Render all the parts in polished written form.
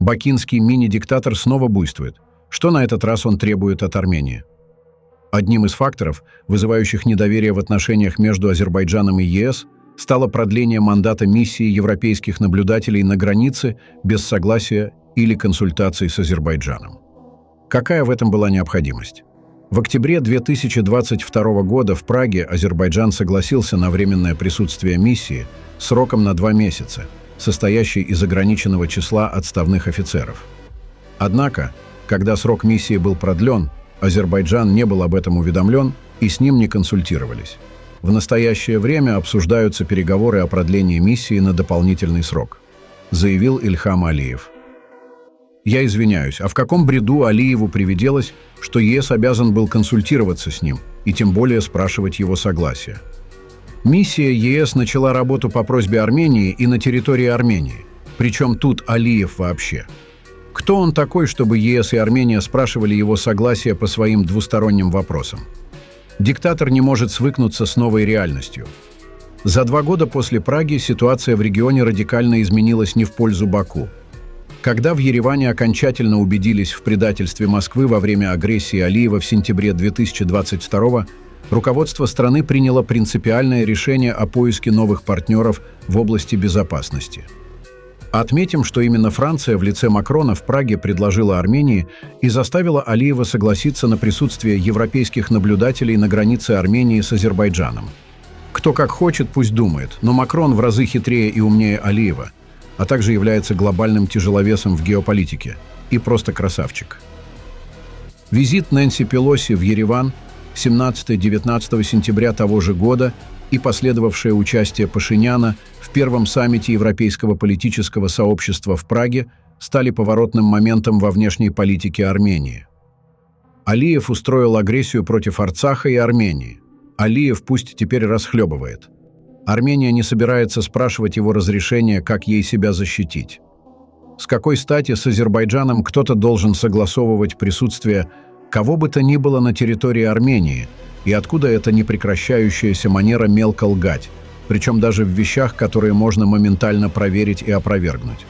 Бакинский мини-диктатор снова буйствует. Что на этот раз он требует от Армении? Одним из факторов, вызывающих недоверие в отношениях между Азербайджаном и ЕС, стало продление мандата миссии европейских наблюдателей на границе без согласия или консультаций с Азербайджаном. Какая в этом была необходимость? В октябре 2022 года в Праге Азербайджан согласился на временное присутствие миссии сроком на 2 месяца, состоящей из ограниченного числа отставных офицеров. Однако, когда срок миссии был продлен, Азербайджан не был об этом уведомлен и с ним не консультировались. В настоящее время обсуждаются переговоры о продлении миссии на дополнительный срок, заявил Ильхам Алиев. Я извиняюсь, а в каком бреду Алиеву привиделось, что ЕС обязан был консультироваться с ним и тем более спрашивать его согласия? Миссия ЕС начала работу по просьбе Армении и на территории Армении. Причем тут Алиев вообще? Кто он такой, чтобы ЕС и Армения спрашивали его согласия по своим двусторонним вопросам? Диктатор не может свыкнуться с новой реальностью. За 2 года после Праги ситуация в регионе радикально изменилась не в пользу Баку. Когда в Ереване окончательно убедились в предательстве Москвы во время агрессии Алиева в сентябре 2022 руководство страны приняло принципиальное решение о поиске новых партнеров в области безопасности. Отметим, что именно Франция в лице Макрона в Праге предложила Армении и заставила Алиева согласиться на присутствие европейских наблюдателей на границе Армении с Азербайджаном. Кто как хочет, пусть думает, но Макрон в разы хитрее и умнее Алиева, а также является глобальным тяжеловесом в геополитике и просто красавчик. Визит Нэнси Пелоси в Ереван 17-19 сентября того же года и последовавшее участие Пашиняна в первом саммите Европейского политического сообщества в Праге стали поворотным моментом во внешней политике Армении. Алиев устроил агрессию против Арцаха и Армении. Алиев пусть теперь расхлебывает. Армения не собирается спрашивать его разрешения, как ей себя защитить. С какой стати с Азербайджаном кто-то должен согласовывать присутствие кого бы то ни было на территории Армении, и откуда эта непрекращающаяся манера мелко лгать, причем даже в вещах, которые можно моментально проверить и опровергнуть.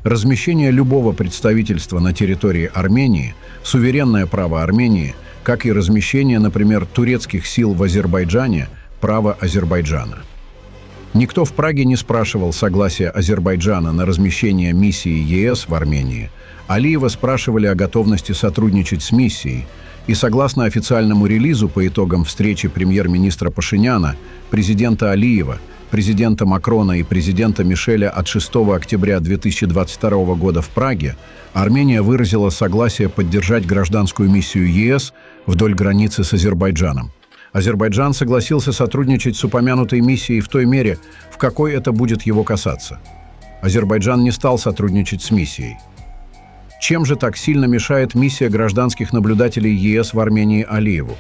Размещение любого представительства на территории Армении – суверенное право Армении, как и размещение, например, турецких сил в Азербайджане – право Азербайджана. Никто в Праге не спрашивал согласия Азербайджана на размещение миссии ЕС в Армении. Алиева спрашивали о готовности сотрудничать с миссией, и согласно официальному релизу по итогам встречи премьер-министра Пашиняна, президента Алиева, президента Макрона и президента Мишеля от 6 октября 2022 года в Праге, Армения выразила согласие поддержать гражданскую миссию ЕС вдоль границы с Азербайджаном. Азербайджан согласился сотрудничать с упомянутой миссией в той мере, в какой это будет его касаться. Азербайджан не стал сотрудничать с миссией. Чем же так сильно мешает миссия гражданских наблюдателей ЕС в Армении Алиеву?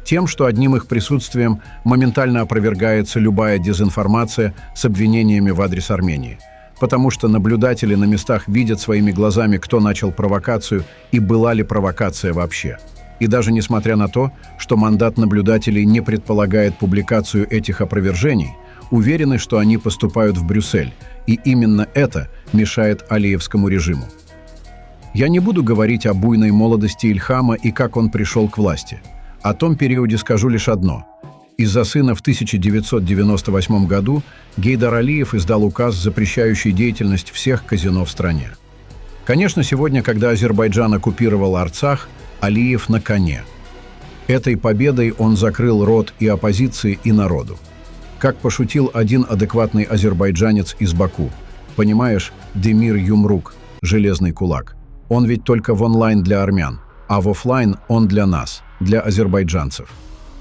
Тем, что одним их присутствием моментально опровергается любая дезинформация с обвинениями в адрес Армении. Потому что наблюдатели на местах видят своими глазами, кто начал провокацию и была ли провокация вообще. И даже несмотря на то, что мандат наблюдателей не предполагает публикацию этих опровержений, уверены, что они поступают в Брюссель, и именно это мешает алиевскому режиму. Я не буду говорить о буйной молодости Ильхама и как он пришел к власти. О том периоде скажу лишь одно. Из-за сына в 1998 году Гейдар Алиев издал указ, запрещающий деятельность всех казино в стране. Конечно, сегодня, когда Азербайджан оккупировал Арцах, Алиев на коне. Этой победой он закрыл рот и оппозиции, и народу. Как пошутил один адекватный азербайджанец из Баку. Понимаешь, Демир Юмрук, железный кулак. Он ведь только в онлайн для армян, а в офлайн он для нас, для азербайджанцев.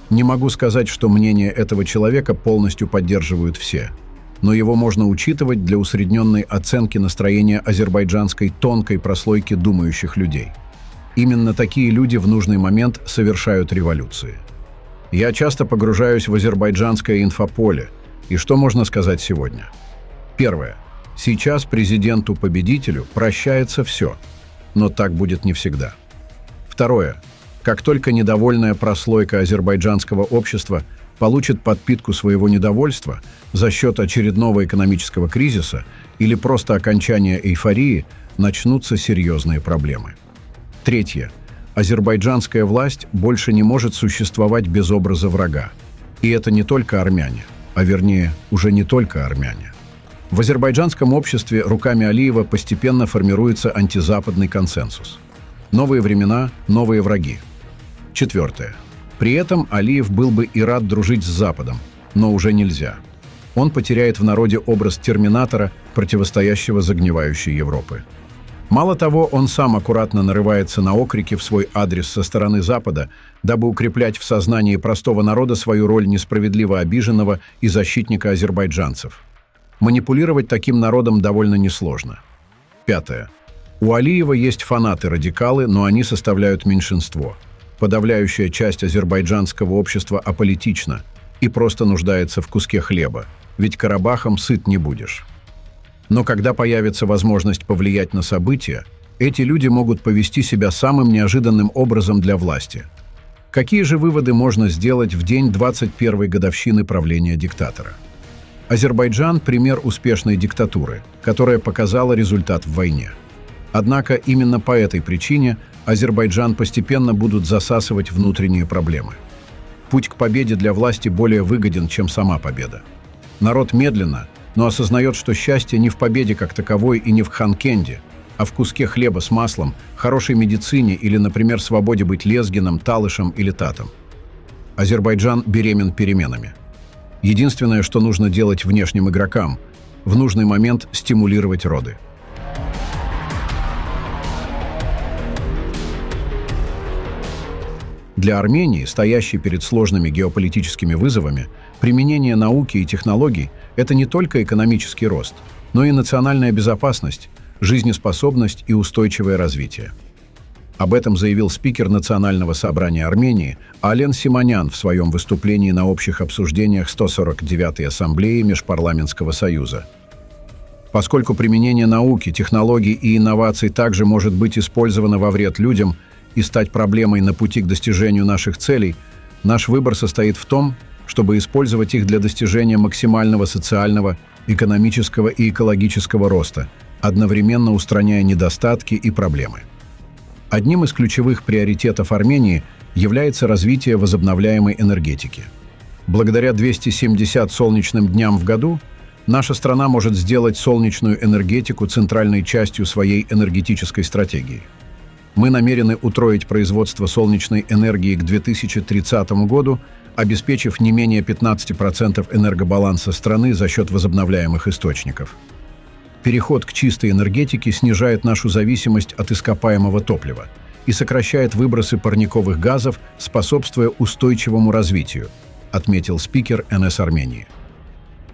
Не могу сказать, что мнение этого человека полностью поддерживают все, но его можно учитывать для усредненной оценки настроения азербайджанской тонкой прослойки думающих людей. Именно такие люди в нужный момент совершают революции. Я часто погружаюсь в азербайджанское инфополе, и что можно сказать сегодня? Первое. Сейчас президенту-победителю прощается все. Но так будет не всегда. Второе. Как только недовольная прослойка азербайджанского общества получит подпитку своего недовольства за счет очередного экономического кризиса или просто окончания эйфории, начнутся серьезные проблемы. Третье. Азербайджанская власть больше не может существовать без образа врага. И это не только армяне, а вернее, уже не только армяне. В азербайджанском обществе руками Алиева постепенно формируется антизападный консенсус. Новые времена, новые враги. Четвертое. При этом Алиев был бы и рад дружить с Западом, но уже нельзя. Он потеряет в народе образ терминатора, противостоящего загнивающей Европы. Мало того, он сам аккуратно нарывается на окрики в свой адрес со стороны Запада, дабы укреплять в сознании простого народа свою роль несправедливо обиженного и защитника азербайджанцев. Манипулировать таким народом довольно несложно. Пятое. У Алиева есть фанаты-радикалы, но они составляют меньшинство. Подавляющая часть азербайджанского общества аполитична и просто нуждается в куске хлеба, ведь Карабахом сыт не будешь. Но когда появится возможность повлиять на события, эти люди могут повести себя самым неожиданным образом для власти. Какие же выводы можно сделать в день 21-й годовщины правления диктатора? Азербайджан – пример успешной диктатуры, которая показала результат в войне. Однако именно по этой причине Азербайджан постепенно будут засасывать внутренние проблемы. Путь к победе для власти более выгоден, чем сама победа. Народ медленно, но осознает, что счастье не в победе как таковой и не в Ханкенде, а в куске хлеба с маслом, хорошей медицине или, например, свободе быть лезгином, талышем или татом. Азербайджан беремен переменами. Единственное, что нужно делать внешним игрокам – в нужный момент стимулировать роды. Для Армении, стоящей перед сложными геополитическими вызовами, применение науки и технологий – это не только экономический рост, но и национальная безопасность, жизнеспособность и устойчивое развитие. Об этом заявил спикер Национального собрания Армении Ален Симонян в своем выступлении на общих обсуждениях 149-й Ассамблеи Межпарламентского союза. Поскольку применение науки, технологий и инноваций также может быть использовано во вред людям и стать проблемой на пути к достижению наших целей, наш выбор состоит в том, чтобы использовать их для достижения максимального социального, экономического и экологического роста, одновременно устраняя недостатки и проблемы. Одним из ключевых приоритетов Армении является развитие возобновляемой энергетики. Благодаря 270 солнечным дням в году наша страна может сделать солнечную энергетику центральной частью своей энергетической стратегии. Мы намерены утроить производство солнечной энергии к 2030 году, обеспечив не менее 15% энергобаланса страны за счет возобновляемых источников. Переход к чистой энергетике снижает нашу зависимость от ископаемого топлива и сокращает выбросы парниковых газов, способствуя устойчивому развитию, отметил спикер НС Армении.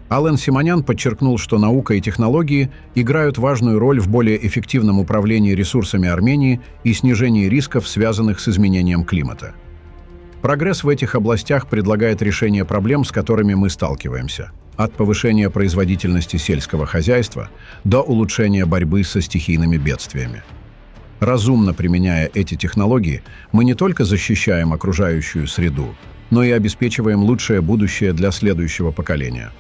Ален Симонян подчеркнул, что наука и технологии играют важную роль в более эффективном управлении ресурсами Армении и снижении рисков, связанных с изменением климата. Прогресс в этих областях предлагает решение проблем, с которыми мы сталкиваемся, от повышения производительности сельского хозяйства до улучшения борьбы со стихийными бедствиями. Разумно применяя эти технологии, мы не только защищаем окружающую среду, но и обеспечиваем лучшее будущее для следующего поколения.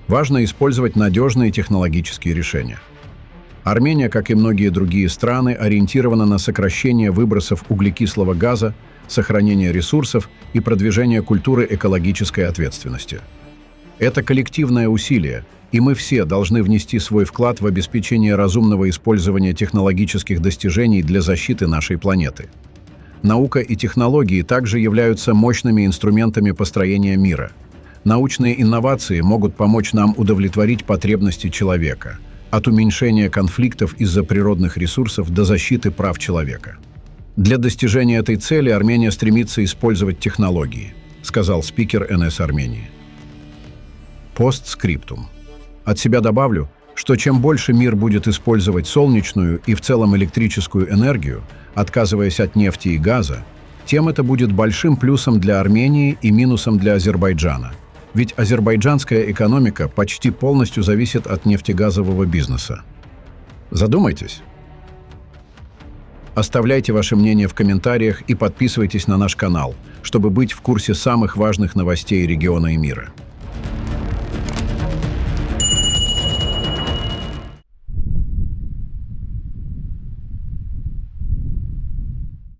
Важно использовать надежные технологические решения. Армения, как и многие другие страны, ориентирована на сокращение выбросов углекислого газа, сохранение ресурсов и продвижение культуры экологической ответственности. Это коллективное усилие, и мы все должны внести свой вклад в обеспечение разумного использования технологических достижений для защиты нашей планеты. Наука и технологии также являются мощными инструментами построения мира. Научные инновации могут помочь нам удовлетворить потребности человека, от уменьшения конфликтов из-за природных ресурсов до защиты прав человека. Для достижения этой цели Армения стремится использовать технологии, сказал спикер НС Армении. Постскриптум. От себя добавлю, что чем больше мир будет использовать солнечную и в целом электрическую энергию, отказываясь от нефти и газа, тем это будет большим плюсом для Армении и минусом для Азербайджана. Ведь азербайджанская экономика почти полностью зависит от нефтегазового бизнеса. Задумайтесь. Оставляйте ваше мнение в комментариях и подписывайтесь на наш канал, чтобы быть в курсе самых важных новостей региона и мира.